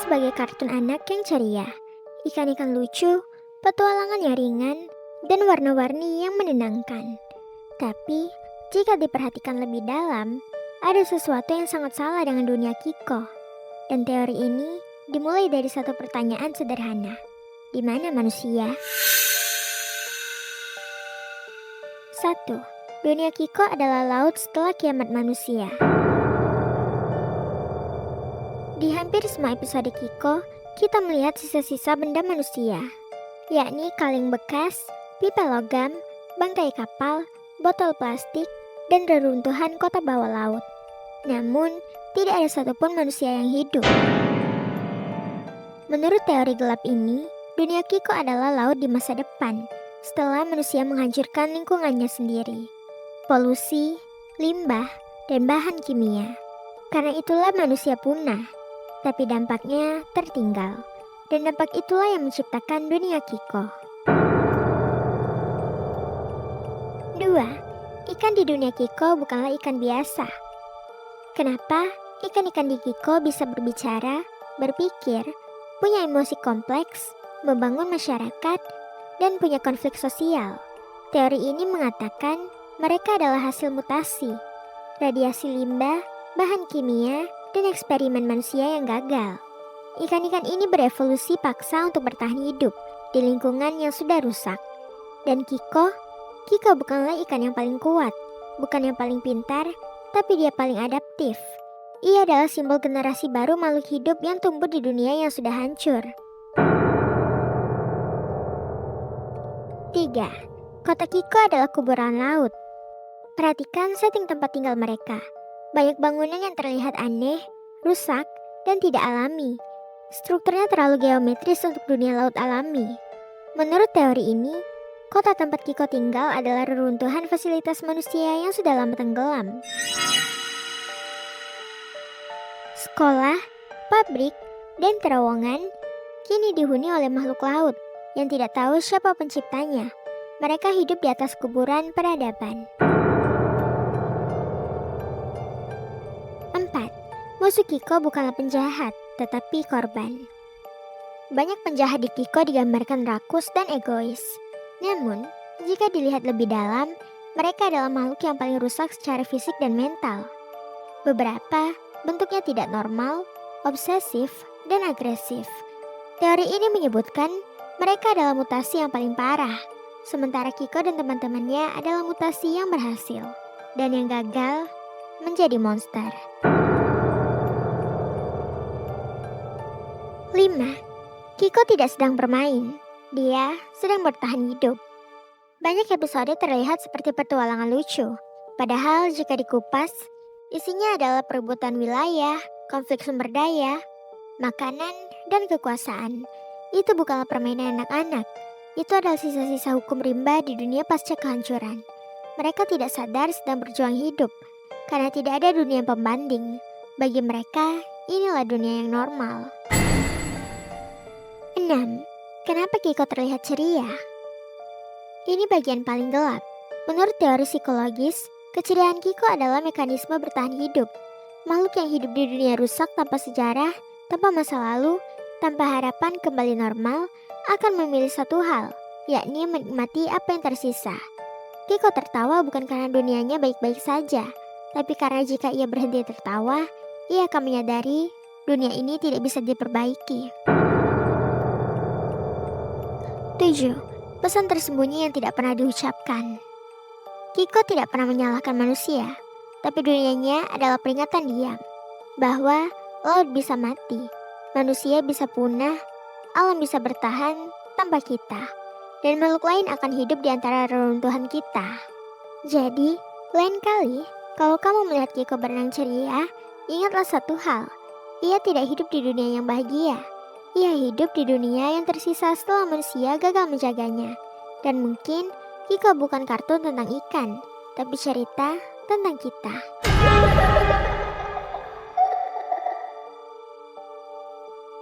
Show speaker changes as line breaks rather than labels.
sebagai kartun anak yang ceria. Ikan-ikan lucu, petualangan yang ringan, dan warna-warni yang menenangkan. Tapi, jika diperhatikan lebih dalam, ada sesuatu yang sangat salah dengan dunia Kiko. Dan teori ini dimulai dari satu pertanyaan sederhana. Di mana manusia? 1. Dunia Kiko adalah laut setelah kiamat manusia. Di hampir semua episode Kiko, kita melihat sisa-sisa benda manusia, yakni kaleng bekas, pipa logam, bangkai kapal, botol plastik, dan reruntuhan kota bawah laut. Namun, tidak ada satupun manusia yang hidup. Menurut teori gelap ini, dunia Kiko adalah laut di masa depan, setelah manusia menghancurkan lingkungannya sendiri. Polusi, limbah, dan bahan kimia. Karena itulah manusia punah. Tapi dampaknya tertinggal, dan dampak itulah yang menciptakan dunia Kiko. 2. Ikan di dunia Kiko bukanlah ikan biasa. Kenapa ikan-ikan di Kiko bisa berbicara, berpikir, punya emosi kompleks, membangun masyarakat, dan punya konflik sosial? Teori ini mengatakan mereka adalah hasil mutasi, radiasi limbah, bahan kimia, dan eksperimen manusia yang gagal. Ikan-ikan ini berevolusi paksa untuk bertahan hidup di lingkungan yang sudah rusak. Dan Kiko bukanlah ikan yang paling kuat, bukan yang paling pintar, tapi dia paling adaptif. Ia adalah simbol generasi baru makhluk hidup yang tumbuh di dunia yang sudah hancur. 3. Kota Kiko adalah kuburan laut. Perhatikan setting tempat tinggal mereka. Banyak bangunan yang terlihat aneh, rusak, dan tidak alami. Strukturnya terlalu geometris untuk dunia laut alami. Menurut teori ini, kota tempat Kiko tinggal adalah reruntuhan fasilitas manusia yang sudah lama tenggelam. Sekolah, pabrik, dan terowongan kini dihuni oleh makhluk laut yang tidak tahu siapa penciptanya. Mereka hidup di atas kuburan peradaban. 4. Musuh Kiko bukanlah penjahat, tetapi korban. Banyak penjahat di Kiko digambarkan rakus dan egois. Namun, jika dilihat lebih dalam, mereka adalah makhluk yang paling rusak secara fisik dan mental. Beberapa bentuknya tidak normal, obsesif, dan agresif. Teori ini menyebutkan mereka adalah mutasi yang paling parah, sementara Kiko dan teman-temannya adalah mutasi yang berhasil, dan yang gagal menjadi monster. 5. Kiko tidak sedang bermain, dia sedang bertahan hidup. Banyak episode terlihat seperti petualangan lucu, padahal jika dikupas, isinya adalah perebutan wilayah, konflik sumber daya, makanan, dan kekuasaan. Itu bukanlah permainan anak-anak, itu adalah sisa-sisa hukum rimba di dunia pasca kehancuran. Mereka tidak sadar sedang berjuang hidup, karena tidak ada dunia pembanding. Bagi mereka, inilah dunia yang normal. 6. Kenapa Kiko terlihat ceria? Ini bagian paling gelap. Menurut teori psikologis, keceriaan Kiko adalah mekanisme bertahan hidup. Makhluk yang hidup di dunia rusak tanpa sejarah, tanpa masa lalu, tanpa harapan kembali normal, akan memilih satu hal, yakni menikmati apa yang tersisa. Kiko tertawa bukan karena dunianya baik-baik saja, tapi karena jika ia berhenti tertawa, ia akan menyadari dunia ini tidak bisa diperbaiki. 7. Pesan tersembunyi yang tidak pernah diucapkan. Kiko tidak pernah menyalahkan manusia, tapi dunianya adalah peringatan diam bahwa laut bisa mati, manusia bisa punah, alam bisa bertahan tanpa kita, dan makhluk lain akan hidup di antara reruntuhan kita. Jadi, lain kali kalau kamu melihat Kiko berenang ceria, ingatlah satu hal, ia tidak hidup di dunia yang bahagia. Ia hidup di dunia yang tersisa setelah manusia gagal menjaganya. Dan mungkin Kiko bukan kartun tentang ikan, tapi cerita tentang kita.